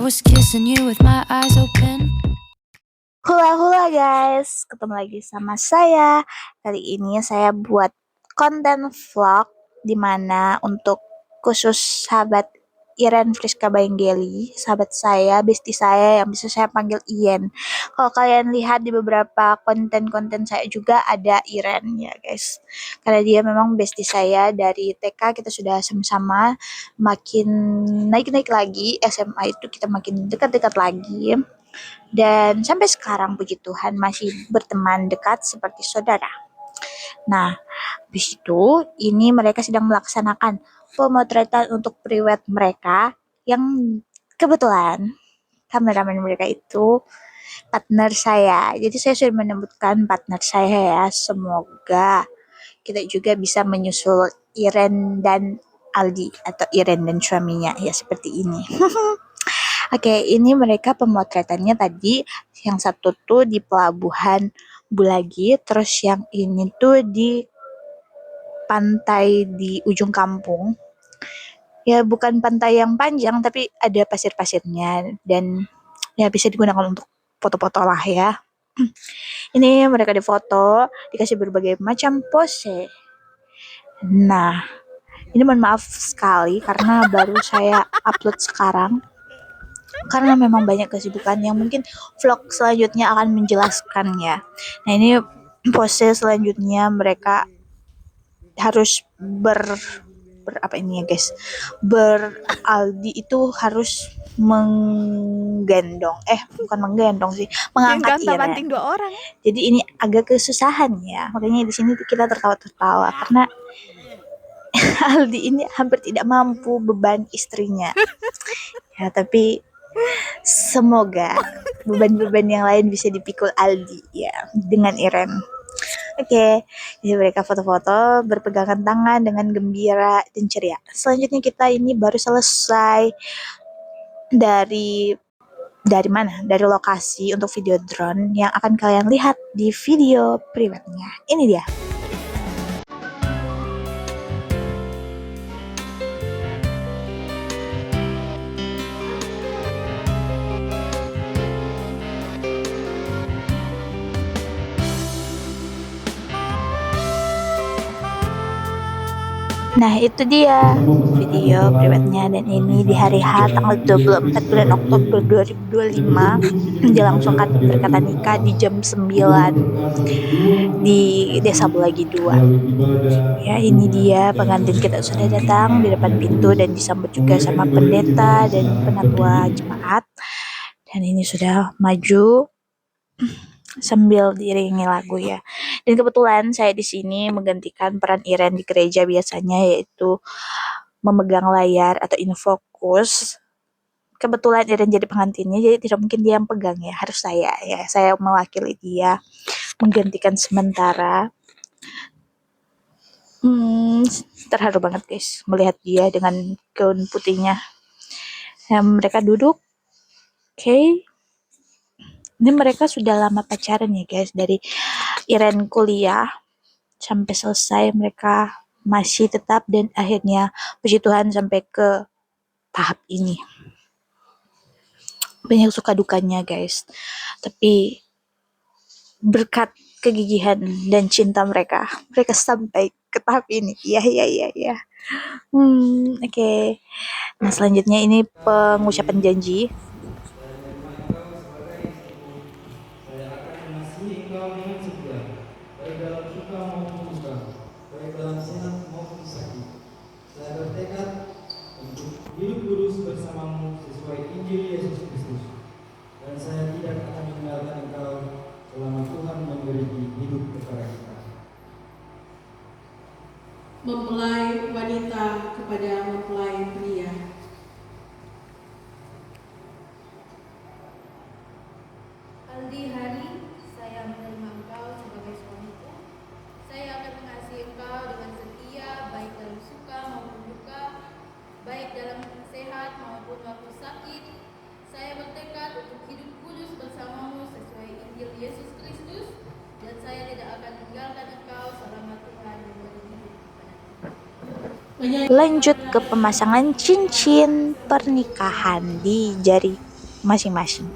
was kissing you with my eyes open. Hula hula guys, ketemu lagi sama saya. Kali ini saya buat konten vlog dimana untuk khusus sahabat Iren Friska Bainggeli, sahabat saya, bestie saya yang bisa saya panggil Ian. Kalau kalian lihat di beberapa konten-konten saya juga ada Iren ya guys. Karena dia memang bestie saya dari TK, kita sudah sama-sama, makin naik-naik lagi SMA itu kita makin dekat-dekat lagi. Dan sampai sekarang puji Tuhan masih berteman dekat seperti saudara. Nah, habis itu ini mereka sedang melaksanakan pemotretan untuk priwet mereka yang kebetulan kameramen mereka itu partner saya. Jadi saya sudah menyebutkan partner saya ya. Semoga kita juga bisa menyusul Iren dan Aldi atau Iren dan suaminya ya seperti ini. Oke, ini mereka pemotretannya tadi. Yang satu tuh di pelabuhan Bulagi, terus yang ini tuh di pantai di ujung kampung. Ya bukan pantai yang panjang, tapi ada pasir-pasirnya dan ya bisa digunakan untuk foto-foto lah ya. Ini mereka difoto, dikasih berbagai macam pose. Nah, ini mohon maaf sekali karena baru saya upload sekarang. Karena memang banyak kesibukan yang mungkin vlog selanjutnya akan menjelaskannya. Nah ini pose selanjutnya mereka harus apa ini ya guys, Aldi itu harus menggendong, bukan menggendong sih, mengangkat Iren. Banting 2 orang. Jadi ini agak kesusahan ya, makanya di sini kita tertawa-tertawa karena Aldi ini hampir tidak mampu beban istrinya. Ya tapi semoga beban-beban yang lain bisa dipikul Aldi ya dengan Iren. Oke, jadi mereka foto-foto berpegangan tangan dengan gembira dan ceria. Selanjutnya kita ini baru selesai dari mana? Dari lokasi untuk video drone yang akan kalian lihat di video privatnya. Ini dia. Nah itu dia video privatnya, dan ini di hari H tanggal 24 bulan Oktober 2025 dilangsungkan berkata nikah di jam 9 di Desa Bulagi 2. Ya ini dia pengantin kita sudah datang di depan pintu dan disambut juga sama pendeta dan penatua jemaat. Dan ini sudah maju sambil diiringi lagu ya. Dan kebetulan saya di sini menggantikan peran Iren di gereja biasanya, yaitu memegang layar atau infokus. Kebetulan Iren jadi pengantinnya, jadi tidak mungkin dia yang pegang ya, harus saya ya. Saya mewakili dia menggantikan sementara. Terharu banget guys melihat dia dengan gaun putihnya. Mereka duduk. Oke. Ini mereka sudah lama pacaran ya guys, dari Iren kuliah sampai selesai mereka masih tetap, dan akhirnya puji Tuhan sampai ke tahap ini. Banyak suka dukanya guys, tapi berkat kegigihan dan cinta mereka sampai ke tahap ini. Iya. Oke. Nah selanjutnya ini pengucapan janji. Hidup kudus bersamamu sesuai Injil Yesus Kristus, dan saya tidak akan meninggalkan engkau selama Tuhan memberi hidup kepada kita. Mempelai wanita kepada mempelai pria. Aldi Hari, saya menerima engkau sebagai suamiku. Saya akan mengasihi engkau dengan setia, baik dalam suka maupun duka, baik dalam sehat maupun waktu sakit. Saya bertekad untuk hidup kudus bersamamu sesuai Injil Yesus Kristus, dan saya tidak akan meninggalkan engkau selama Tuhan memberi hidup kepadaku. Lanjut ke pemasangan cincin pernikahan di jari masing-masing.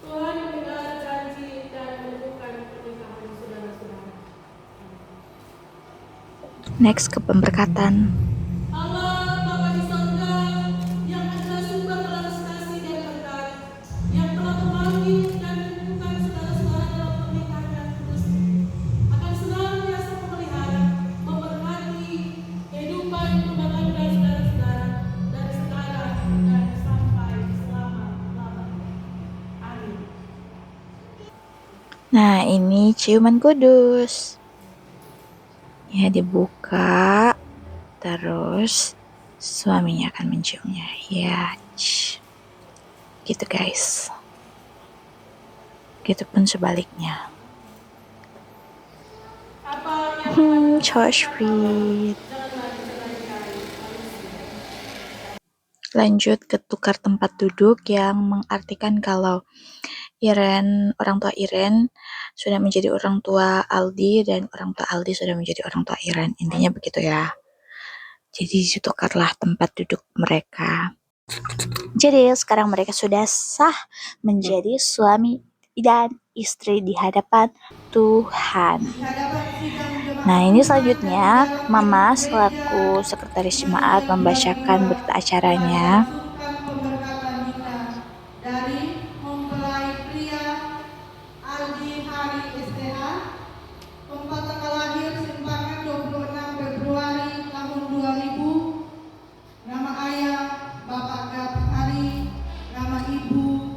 Tuhan mendengar janji dan menemukan pernikahan saudara-saudara. Next ke pemberkatan. Allah Bapa di sorga yang adalah sumber belas kasih dan berkat, yang telah memanggil dan menemukan saudara-saudara dalam pernikahan yang kudus, akan senantiasa memelihara, memberkati kehidupan rumah tangga saudara-saudara dari sekarang dan sampai selama-lamanya. Amin. Nah, ini ciuman kudus. Ya, dibuka, terus suaminya akan menciumnya. Ya, gitu guys. Gitu pun sebaliknya. Apa yang So sweet. Lanjut ke tukar tempat duduk yang mengartikan kalau orang tua Iren sudah menjadi orang tua Aldi dan orang tua Aldi sudah menjadi orang tua Iren. Intinya begitu ya. Jadi ditukarlah tempat duduk mereka. Jadi sekarang mereka sudah sah menjadi suami dan istri di hadapan Tuhan. Nah, ini selanjutnya Mama selaku sekretaris jemaat membacakan berita acaranya. Pemberkatan kita dari mempelai pria Aldi Hari STH, tempat tanggal lahir Simpangan 26 Februari tahun 2000, nama ayah Bapak Gap Hari, nama ibu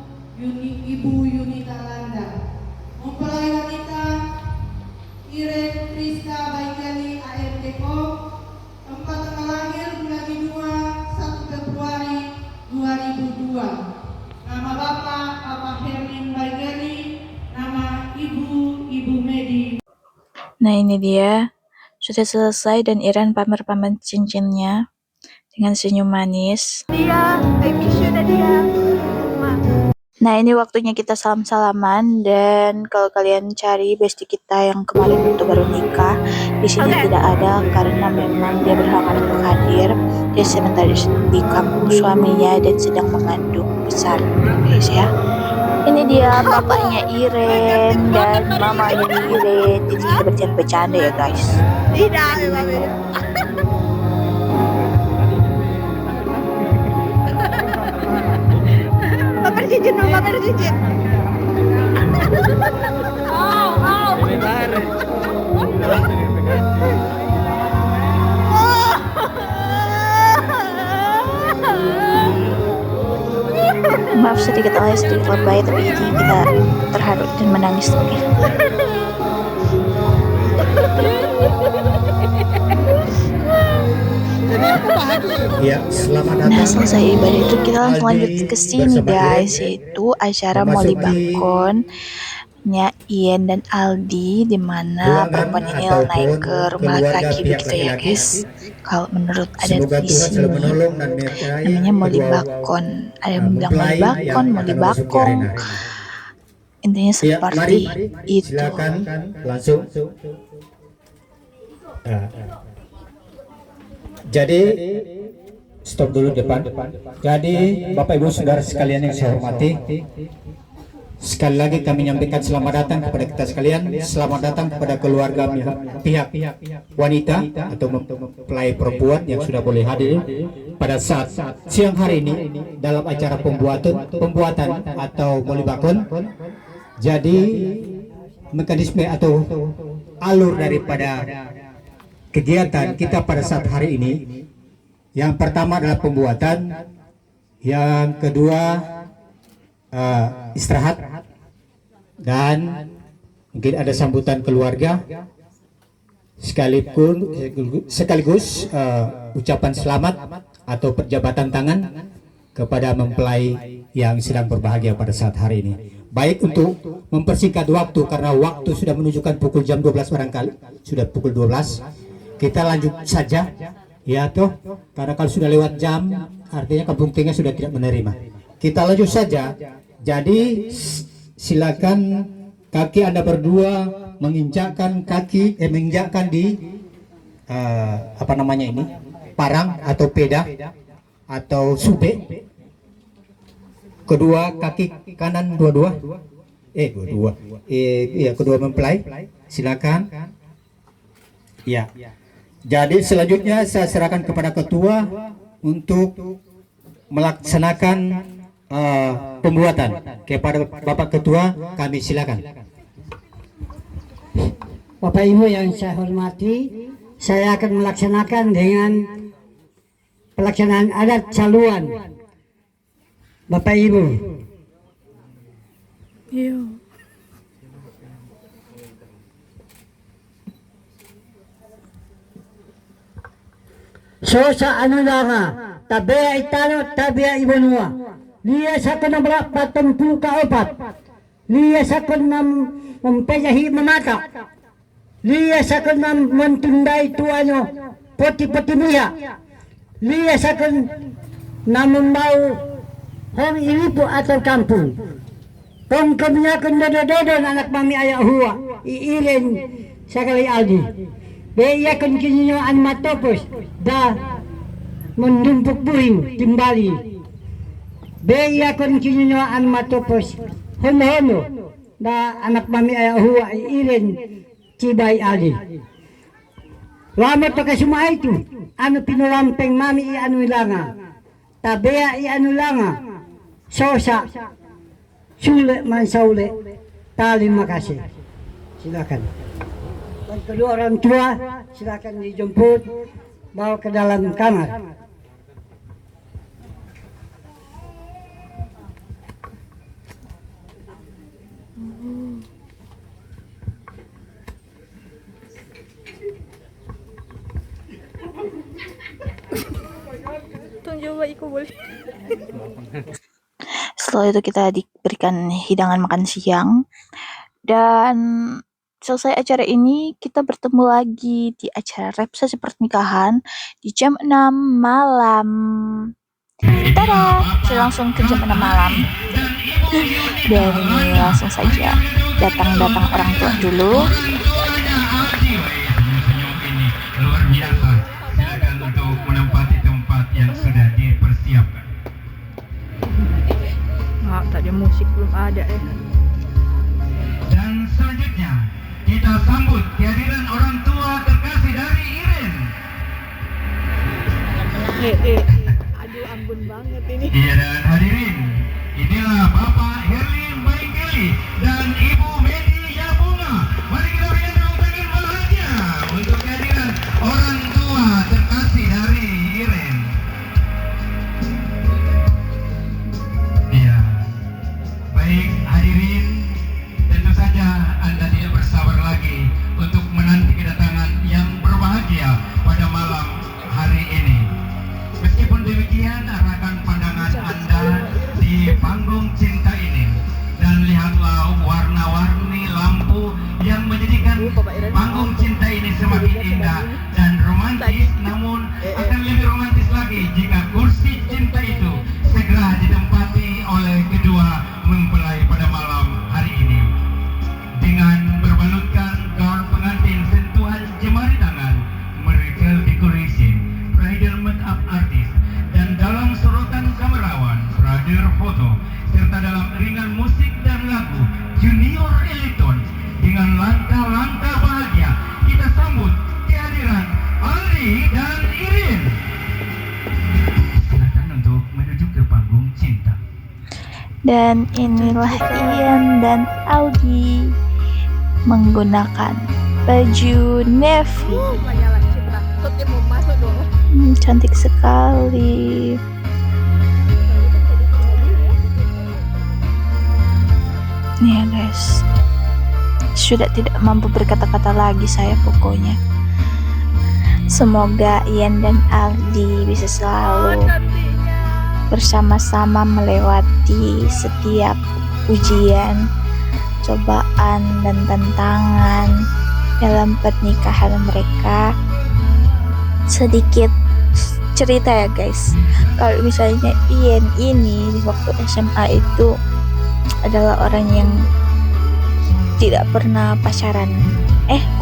Yunita Landa. Mempelai wanita Iren Priska Baikali ARTKO, tempat tanggal lahir bulan 1 Februari 2002. Nama Bapak Hermin Baikali, nama Ibu Medi. Nah, ini dia sudah selesai dan Iren pamer-pamer cincinnya dengan senyum manis. Nah, ini waktunya kita salam-salaman, dan kalau kalian cari bestie kita yang kemarin itu baru nikah, di sini tidak ada karena memang dia berhalangan untuk hadir. Dia sebentar di kampung suaminya dan sedang mengandung besar, guys ya. Ini dia bapaknya Iren dan mamanya Iren. Jadi kita bercanda-bercanda ya guys. Pamer cincin. Maaf sedikit lebay, tapi ini kita terharu dan menangis. Ya, selamat datang. Nah, selesai ibadah itu kita langsung Aldi lanjut ke sini bersama guys, Iren, yaitu acara memasuki Moli Bakonnya Ian dan Aldi, di mana ruangan perempuan ini ataupun naik ke rumah keluarga laki-laki pihak begitu ya laki-laki. guys. Kalau menurut adat Semoga di Tuhan selalu sini menolong dan menyertai namanya Moli kedua Bakon. Ada yang bilang Moli mempelai Bakon, yang Moli akan memasuki Bakong. arena. Intinya Ya, seperti mari itu. silakan langsung. Jadi stop dulu depan. Jadi Bapak Ibu Saudara sekalian yang saya hormati, Sekali lagi kami menyampaikan selamat datang kepada kita sekalian, selamat datang kepada keluarga pihak wanita atau mempelai perempuan yang sudah boleh hadir pada saat siang hari ini dalam acara pembuatan atau molibakon. Jadi mekanisme atau alur daripada kegiatan kita pada saat hari ini, yang pertama adalah pembuatan, yang kedua istirahat, dan mungkin ada sambutan keluarga sekaligus ucapan selamat atau perjabatan tangan kepada mempelai yang sedang berbahagia pada saat hari ini. Baik, untuk mempersingkat waktu karena waktu sudah menunjukkan pukul jam 12 barangkali, sudah pukul 12, kita lanjut saja ya toh, karena kalau sudah lewat jam artinya Kampung Tengah sudah tidak menerima. Kita lanjut saja. Jadi silakan kaki Anda berdua menginjakkan di apa namanya ini, parang atau peda atau sube. Kedua kaki kanan kedua mempelai silakan. Ya. Jadi selanjutnya saya serahkan kepada ketua untuk melaksanakan pembuatan. Kepada Bapak Ketua kami silakan. Bapak Ibu yang saya hormati, saya akan melaksanakan dengan pelaksanaan adat saluan. Bapak Ibu. Sosa anulanga, tabea itano, tabea ibonua. Liya sa ko na patumpu ka opat. Liya sa ko na mempejahi memata. Liya sa ko na mentundai tuanyo poti-poti miha. Liya sa ko na membau hong ilipu atau kampung. Kung kaminya kun dodo anak mami ayah huwa. Iilin sa kali aldi. Beya kun kinyo an matopos da mendumpuk buhing timbali. Beya kon kinyo an matopos hono da anak mami ayah huwa iirin cibay ali. Lamat pa kasuma itu anu pinulampeng mami anu ilanga. Tabea anu langa. Sosa sule man saule. Terima kasih. Silakan. Dan kedua orang tua silakan dijemput bawa ke dalam kamar. Setelah itu kita diberikan hidangan makan siang, dan selesai acara ini kita bertemu lagi di acara resepsi pernikahan di jam 6 malam. Tada! Saya langsung ke jam 6 malam. Dan langsung saja datang orang tua dulu. Luar biasa. Silakan untuk menempati tempat yang sudah dipersiapkan. Tadi musik belum ada ya. Dan selanjutnya kita sambut kehadiran orang tua terkasih dari Iren. Aduh, ampun banget ini. Iya, dan hadirin, inilah Bapak Herlin Baikeli dan Ibu Medi Yabunga. Mari kita berikan tepuk tangan bahagia untuk kehadiran orang tua terkasih dari Iren. Iya. Baik hadirin, tentu saja Anda tidak bersabar lagi untuk menanti kedatangan yang berbahagia pada malam hari ini. Meskipun demikian, arahkan pandangan Anda di panggung cinta ini dan lihatlah warna Dan inilah Ian dan Aldi menggunakan baju navy. Banyak cinta. Tuh mau masuk dong. Cantik sekali. Nih ya guys, sudah tidak mampu berkata-kata lagi saya pokoknya. Semoga Ian dan Aldi bisa selalu bersama-sama melewati setiap ujian, cobaan, dan tantangan dalam pernikahan mereka. Sedikit cerita ya guys, kalau misalnya Ian ini di waktu SMA itu adalah orang yang tidak pernah pacaran.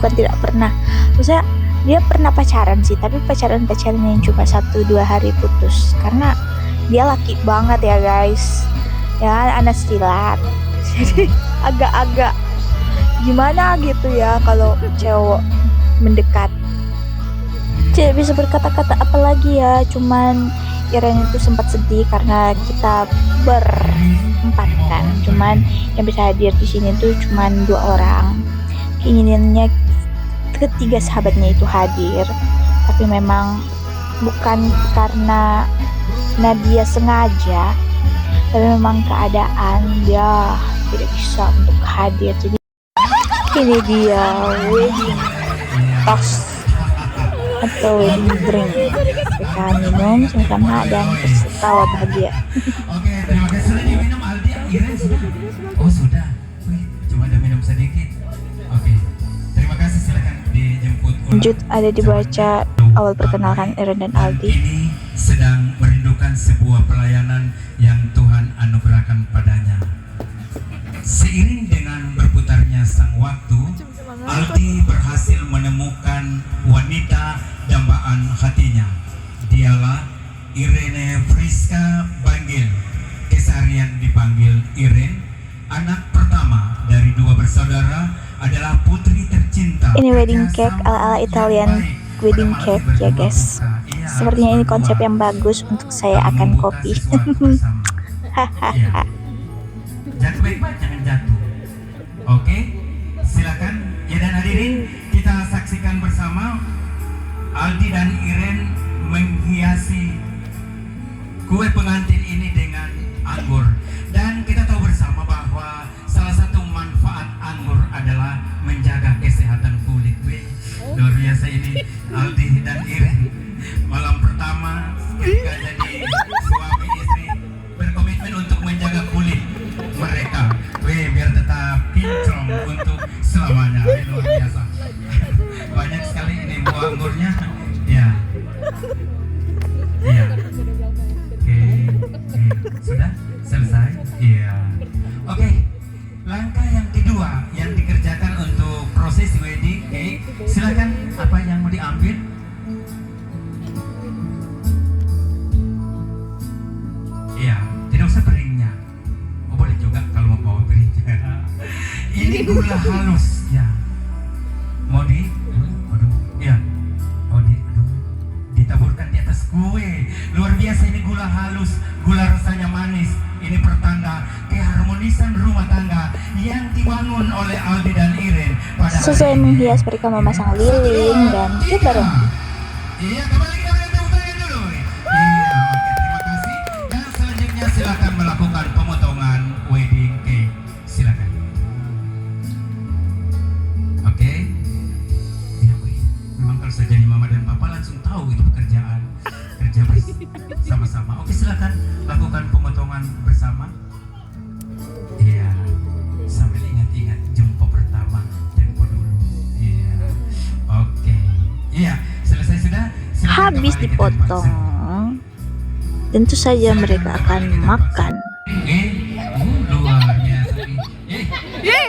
Bukan tidak pernah, maksudnya dia pernah pacaran sih, tapi pacaran yang cuma 1-2 hari putus, karena dia laki banget ya guys, ya anak silat. Jadi agak-agak gimana gitu ya kalau cowok mendekat, tidak bisa berkata-kata apalagi ya. Cuman Iren itu sempat sedih karena kita berempat kan, cuman yang bisa hadir di sini tuh cuman 2 orang. Keinginannya ketiga sahabatnya itu hadir, tapi memang bukan karena Nadia sengaja, tapi memang keadaan dia tidak bisa untuk hadir. Jadi ini dia wedding toast atau wedding drink, kita minum sama-sama dan tertawa bahagia. Oke, terima kasih. Sudah diminum Aldi, Iren sudah? Oh sudah. Wih, cuma ada minum sedikit. Oke, terima kasih. Silakan dijemput. Lanjut ada dibaca awal perkenalkan Iren dan Aldi. Ini sedang merindukan sebuah pelayanan yang Tuhan anugerahkan padanya. Seiring dengan berputarnya sang waktu, Aldi berhasil menemukan wanita dambaan hatinya. Dialah Irene Friska Banggil, keseharian dipanggil Iren. Anak pertama dari 2 bersaudara adalah putri tercinta. Ini wedding cake ala-ala Italian wedding cake ya guys. Sepertinya ini konsep yang bagus untuk saya akan copy. Hahaha. Jatuh baik-baik, jangan jatuh. Oke, silakan. Ya dan hadirin, kita saksikan bersama Aldi dan Iren menghiasi kue pengantin ini dengan anggur. Dan kita tahu bersama bahwa salah satu manfaat anggur adalah menjaga kesehatan kulit. Luar biasa ini Aldi dan Iren. Malam pertama ketika jadi suami istri berkomitmen untuk menjaga kulit mereka. Biar tetap kinclong untuk selamanya. Luar biasa. Banyak sekali ini buah anggurnya. Ya. Iya. Oke. Sudah selesai? Iya. Oke. Langkah yang kedua yang dikerjakan untuk proses wedding cake. Silakan, apa yang mau diambil? Iya, tidak usah piringnya. Oh, boleh juga kalau mau bawa piringnya. Ini gula halus ya. Mau di? Aduh, ya. Ditaburkan di atas kue. Luar biasa ini gula halus, gula rasanya manis. Ini pertanda keharmonisan rumah tangga yang dibangun oleh Aldi dan Iren pada Sesuai menghias, mereka memasang lilin dan coba dong. Iya, kembali kita beri tepuk tangan dulu. Iya, oke, terima kasih. Dan selanjutnya silakan melakukan pemotongan wedding cake. Silakan. Oke. Ya, memang kalau saya jadi mama dan papa langsung tahu itu pekerjaan kerja bersama-sama. Oke, silakan lakukan pemotongan bersama. Iya. Sambil ingat-ingat jumpa pertama, tempo dulu. Iya. Oke. Iya, selesai sudah. Silakan Habis kembali ke dipotong, tempat. tentu saja mereka akan makan. Luar biasa. Iya.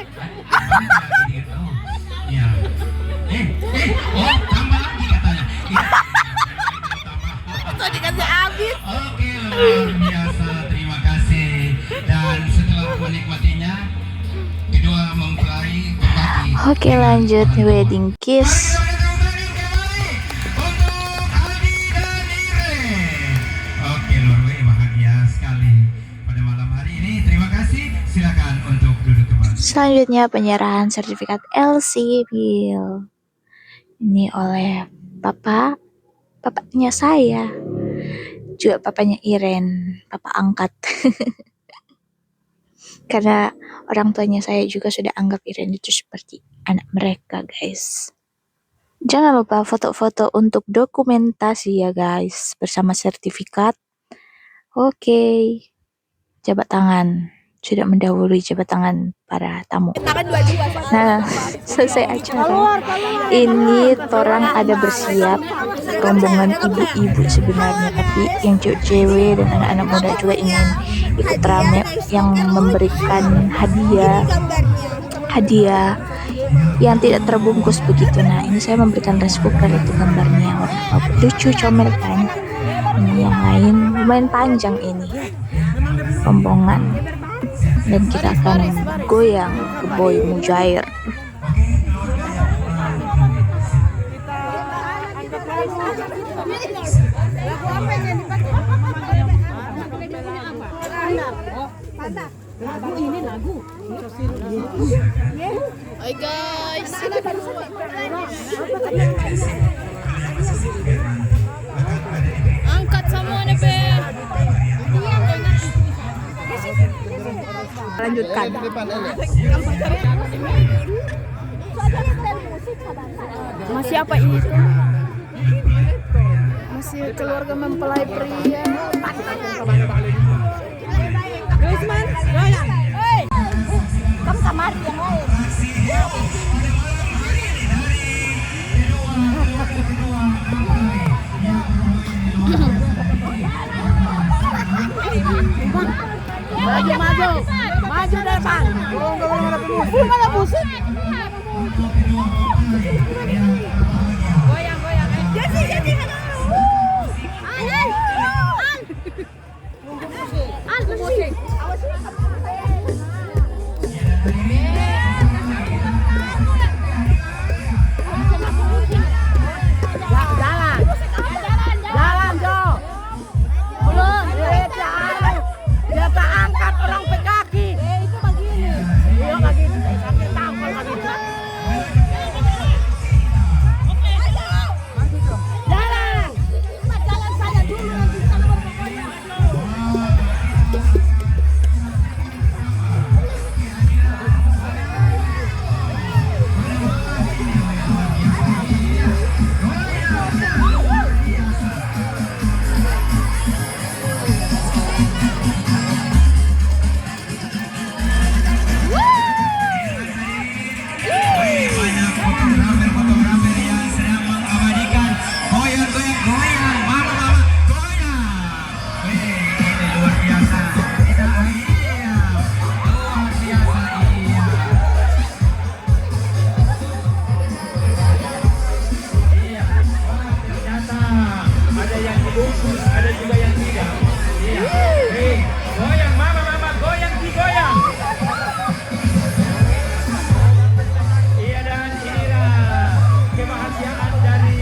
Oh, tambah lagi katanya. Tuh dikasih habis. Oke, luar biasa. Terima kasih. Dan setelah menikmatinya, kedua mempelai berbagi. Oke, lanjut wedding kiss. Oke, luar biasa, bahagia sekali pada malam hari ini. Terima kasih. Selanjutnya penyerahan sertifikat LC-Bill. Ini oleh bapaknya saya. Juga papanya Iren, papa angkat. Karena orang tuanya saya juga sudah anggap Iren itu seperti anak mereka, guys. Jangan lupa foto-foto untuk dokumentasi ya, guys, bersama sertifikat. Oke. Jabat tangan. Sudah mendahului jabat tangan para tamu. Nah, selesai acara. Ini torang ada bersiap rombongan ibu-ibu sebenarnya, tapi yang cewek-cewek dan anak-anak muda juga ingin ikut rame yang memberikan hadiah yang tidak terbungkus begitu. Nah, ini saya memberikan rice cooker, itu gambarnya warna lucu, comel kan. Ini yang lain lumayan panjang ini rombongan, dan kita akan goyang ke Boy Mujair. Hai guys. Angkat semua nih, Pe. Lanjutkan. Masih apa ini? Masih keluarga mempelai pria. Gusman, goyang. Hei. Kamu kamar yang lain. Maju depan. Belum ada musik. Goyang. Jadi. Musik. Jalan, Jo. Belum. Dia tak angkat orang pe kaki. Itu begini. Iya begini. Kaki tangkal begini. Jalan. Jalan saya dulu nanti sama pokoknya. Fotografer yang sedang mengabadikan goyang, mama goyang. Ini luar biasa. Kita iya, luar biasa iya. Iya, ternyata ada yang dibungkus, ada juga yang tidak. Iya, goyang mama goyang digoyang. Iya, dan inilah kebahagiaan dari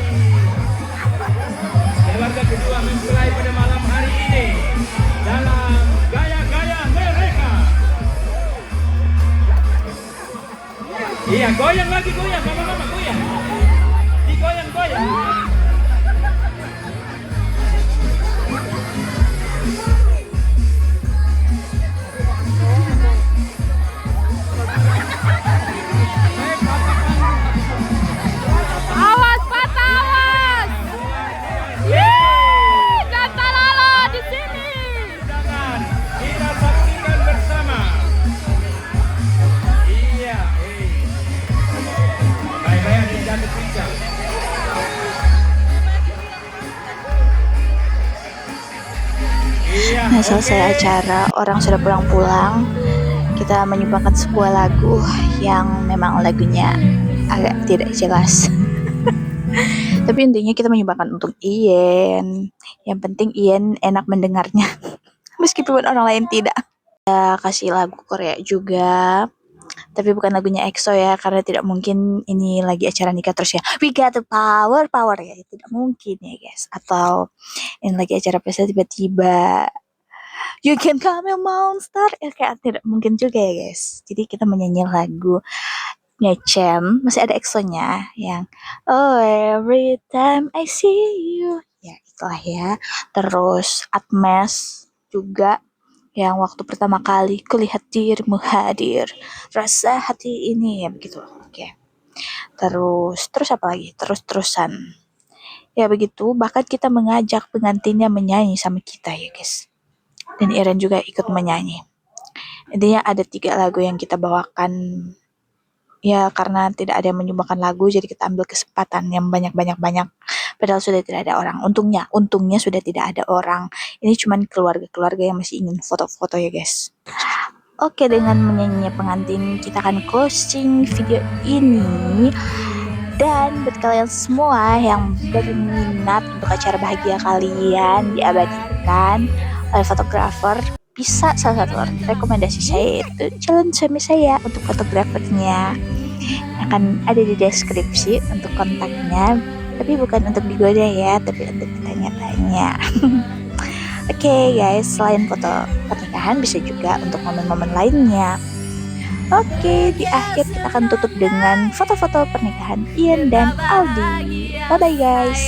keluarga kedua mempelai pada malam hari ini dalam gaya-gaya mereka. Iya, goyang lagi, goyang, mama goyang. Digoyang. Awas patah, awas. Jangan lala di sini. Jangan kita saksikan bersama. Iya, baik-baik di jatuh pincang. Iya. Nah, selesai acara, orang sudah pulang-pulang. Kita menyumbangkan sebuah lagu yang memang lagunya agak tidak jelas. Tapi intinya kita menyumbangkan untuk Ian. Yang penting Ian enak mendengarnya. Meskipun orang lain tidak. Kita kasih lagu Korea juga. Tapi bukan lagunya EXO ya, karena tidak mungkin ini lagi acara nikah terus ya we got the power ya, tidak mungkin ya guys. Atau ini lagi acara pesta tiba-tiba You can call me a monster. Ya kayak tidak mungkin juga ya guys. Jadi kita menyanyi lagu Chen, masih ada EXO-nya yang Oh every time I see you. Ya itulah ya. Terus Atmes juga yang waktu pertama kali kulihat dirimu hadir, rasa hati ini ya begitu. Oke. Terus apa lagi? Terus-terusan. Ya begitu, bahkan kita mengajak pengantinnya menyanyi sama kita ya guys. Dan Iren juga ikut menyanyi. Intinya ada 3 lagu yang kita bawakan. Ya karena tidak ada yang menyumbangkan lagu, jadi kita ambil kesempatan yang banyak. Padahal sudah tidak ada orang. Untungnya sudah tidak ada orang. Ini cuman keluarga-keluarga yang masih ingin foto-foto ya guys. Oke, dengan menyanyinya pengantin kita akan closing video ini. Dan buat kalian semua yang berminat untuk acara bahagia kalian diabadikan oleh fotografer, bisa salah satu rekomendasi saya itu calon suami saya untuk fotografernya. Akan ada di deskripsi untuk kontaknya, tapi bukan untuk digoda ya, tapi untuk ditanya-tanya. Oke guys, selain foto pernikahan bisa juga untuk momen-momen lainnya. Oke, di akhir kita akan tutup dengan foto-foto pernikahan Ian dan Aldi. Bye-bye guys.